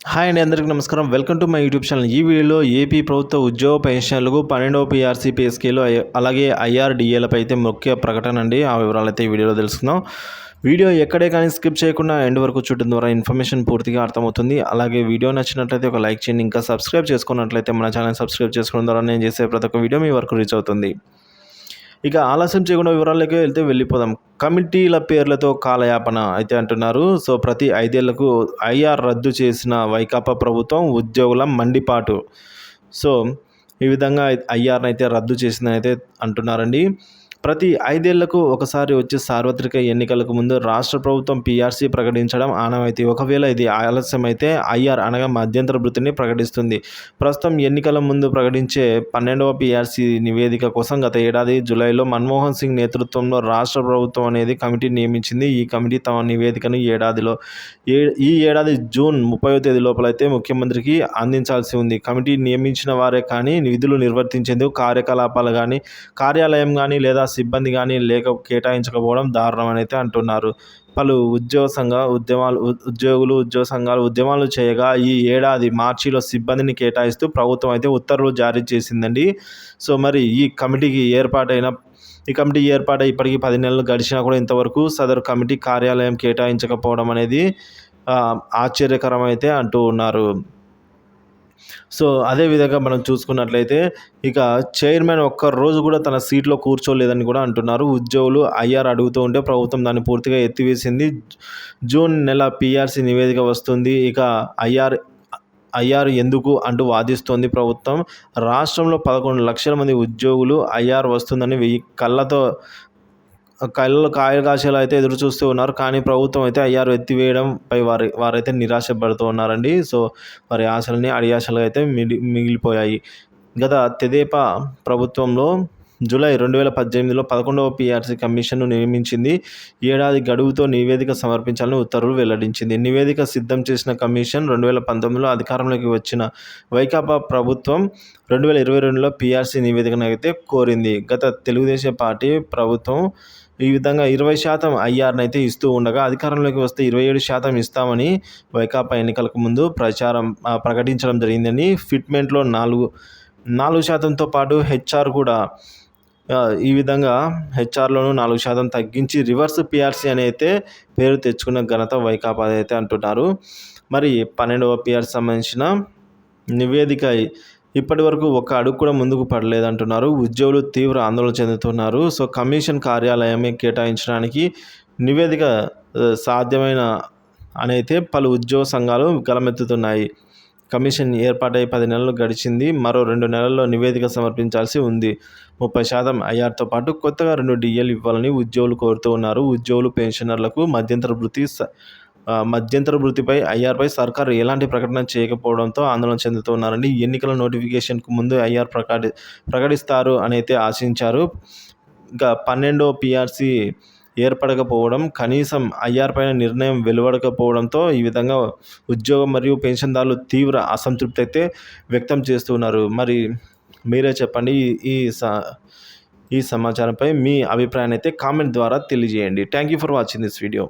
Hi అండి, అందరికీ నమస్కారం. Welcome to my YouTube channel. ఈ వీడియోలో ఏపీ ప్రభుత్వ ఉద్యోగ పెన్షన్లకు 12వ పీఆర్సీ పే స్కేలు అలాగే ఐఆర్డీఏలపై అయితే ముఖ్య ప్రకటన అండి. ఆ వివరాలు అయితే ఈ వీడియోలో తెలుసుకుందాం. వీడియో ఎక్కడే కానీ స్కిప్ చేయకుండా ఎండ్ వరకు చూడడం ద్వారా ఇన్ఫర్మేషన్ పూర్తిగా అర్థమవుతుంది. అలాగే వీడియో నచ్చినట్లయితే ఒక లైక్ చేయండి. ఇంకా సబ్స్క్రైబ్ చేసుకున్నట్లయితే మన ఛానల్ సబ్స్క్రైబ్ చేసుకోవడం ద్వారా నేను చేసే ప్రతి ఒక్క వీడియో మీ వరకు రీచ్ అవుతుంది. ఇక ఆలస్యం చేయకుండా వివరాలకి వెళ్ళిపోదాం. కమిటీల పేర్లతో కాలయాపన అయితే అంటున్నారు. సో ప్రతి 5 ఏళ్లకు ఐఆర్ రద్దు చేసిన వైకాపా ప్రభుత్వం ఉద్యోగుల మండిపాటు. సో ఈ విధంగా ఐఆర్ని అయితే రద్దు చేసిందని అయితే అంటున్నారండి. ప్రతి 5 ఏళ్లకు ఒకసారి వచ్చే సార్వత్రిక ఎన్నికలకు ముందు రాష్ట్ర ప్రభుత్వం పీఆర్సీ ప్రకటించడం ఆనవాయితీ. ఒకవేళ ఇది ఆలస్యమైతే ఐఆర్ అనగా మధ్యంతర భృతిని ప్రకటిస్తుంది. ప్రస్తుతం ఎన్నికల ముందు ప్రకటించే 12వ పీఆర్సీ నివేదిక కోసం గత ఏడాది జూలైలో మన్మోహన్ సింగ్ నేతృత్వంలో రాష్ట్ర ప్రభుత్వం అనేది కమిటీ నియమించింది. ఈ కమిటీ తమ నివేదికను ఈ ఏడాది జూన్ 30వ తేదీ లోపల అయితే ముఖ్యమంత్రికి అందించాల్సి ఉంది. కమిటీ నియమించిన వారే కానీ విధులు నిర్వర్తించేందుకు కార్యాలయం కానీ లేదా సిబ్బంది కానీ కేటాయించకపోవడం దారుణమని అయితే అంటున్నారు. పలు ఉద్యోగ సంఘాలు ఉద్యమాలు చేయగా ఈ ఏడాది మార్చిలో సిబ్బందిని కేటాయిస్తూ ప్రభుత్వం అయితే ఉత్తర్వులు జారీ చేసిందండి. సో మరి ఈ కమిటీ ఏర్పాటై ఇప్పటికీ 10 నెలలు గడిచినా కూడా ఇంతవరకు సదరు కమిటీ కార్యాలయం కేటాయించకపోవడం అనేది ఆశ్చర్యకరమైతే అంటూ ఉన్నారు. సో అదేవిధంగా మనం చూసుకున్నట్లయితే ఇక చైర్మన్ ఒక్కరోజు కూడా తన సీట్లో కూర్చోలేదని కూడా అంటున్నారు. ఉద్యోగులు ఐఆర్ అడుగుతూ ఉంటే ప్రభుత్వం దాన్ని పూర్తిగా ఎత్తివేసింది. జూన్ నెల పీఆర్సీ నివేదిక వస్తుంది. ఇక ఐఆర్ ఎందుకు అంటూ వాదిస్తోంది ప్రభుత్వం. రాష్ట్రంలో 11 లక్షల మంది ఉద్యోగులు ఐఆర్ వస్తుందని కాయలు కాసేలా అయితే ఎదురు చూస్తూ ఉన్నారు. కానీ ప్రభుత్వం అయితే ఐఆర్ ఎత్తివేయడంపై వారైతే నిరాశపడుతూ ఉన్నారండి. సో వారి ఆశలని అడియాశలు అయితే మిగిలిపోయాయి. గత తెదేపా ప్రభుత్వంలో జూలై 2018లో 11వ పీఆర్సీ కమిషన్ను నియమించింది. ఏడాది గడువుతో నివేదిక సమర్పించాలని ఉత్తర్వులు వెల్లడించింది. నివేదిక సిద్ధం చేసిన కమిషన్ 2019లో అధికారంలోకి వచ్చిన వైకాపా ప్రభుత్వం 2022లో పీఆర్సీ నివేదికను అయితే కోరింది. గత తెలుగుదేశం పార్టీ ప్రభుత్వం ఈ విధంగా 20% ఐఆర్ని అయితే ఇస్తూ ఉండగా అధికారంలోకి వస్తే 27% ఇస్తామని వైకాపా ఎన్నికలకు ముందు ప్రకటించడం జరిగిందని. ఫిట్మెంట్లో 4%తో పాటు హెచ్ఆర్ కూడా ఈ విధంగా హెచ్ఆర్లోనూ 4% తగ్గించి రివర్స్ పీఆర్సీ అని అయితే పేరు తెచ్చుకున్న ఘనత వైకాపా అయితే అంటున్నారు. మరి 12వ పీఆర్సీ సంబంధించిన నివేదిక ఇప్పటి వరకు ఒక అడుగు కూడా ముందుకు పడలేదంటున్నారు. ఉద్యోగులు తీవ్ర ఆందోళన చెందుతున్నారు. సో కమిషన్ కార్యాలయమే కేటాయించడానికి నివేదిక సాధ్యమైన అనైతే పలు ఉద్యోగ సంఘాలు గలమెత్తుతున్నాయి. కమిషన్ ఏర్పాటై 10 నెలలు గడిచింది. మరో 2 నెలల్లో నివేదిక సమర్పించాల్సి ఉంది. 30% ఐఆర్తో పాటు కొత్తగా 2 డిఎల్ ఇవ్వాలని ఉద్యోగులు కోరుతూ ఉన్నారు. ఉద్యోగులు పెన్షనర్లకు మధ్యంతర భృతిపై ఐఆర్పై సర్కారు ఎలాంటి ప్రకటన చేయకపోవడంతో ఆందోళన చెందుతూ ఉన్నారండి. ఎన్నికల నోటిఫికేషన్కు ముందు ఐఆర్ ప్రకటిస్తారు అని అయితే ఆశించారు. ఇంకా 12వ పీఆర్సీ ఏర్పడకపోవడం, కనీసం ఐఆర్ పైన నిర్ణయం వెలువడకపోవడంతో ఈ విధంగా ఉద్యోగం మరియు పెన్షన్దారులు తీవ్ర అసంతృప్తి అయితే వ్యక్తం చేస్తున్నారు. మరి మీరే చెప్పండి. ఈ సమాచారంపై మీ అభిప్రాయాన్ని అయితే కామెంట్ ద్వారా తెలియజేయండి. Thank you for watching this video.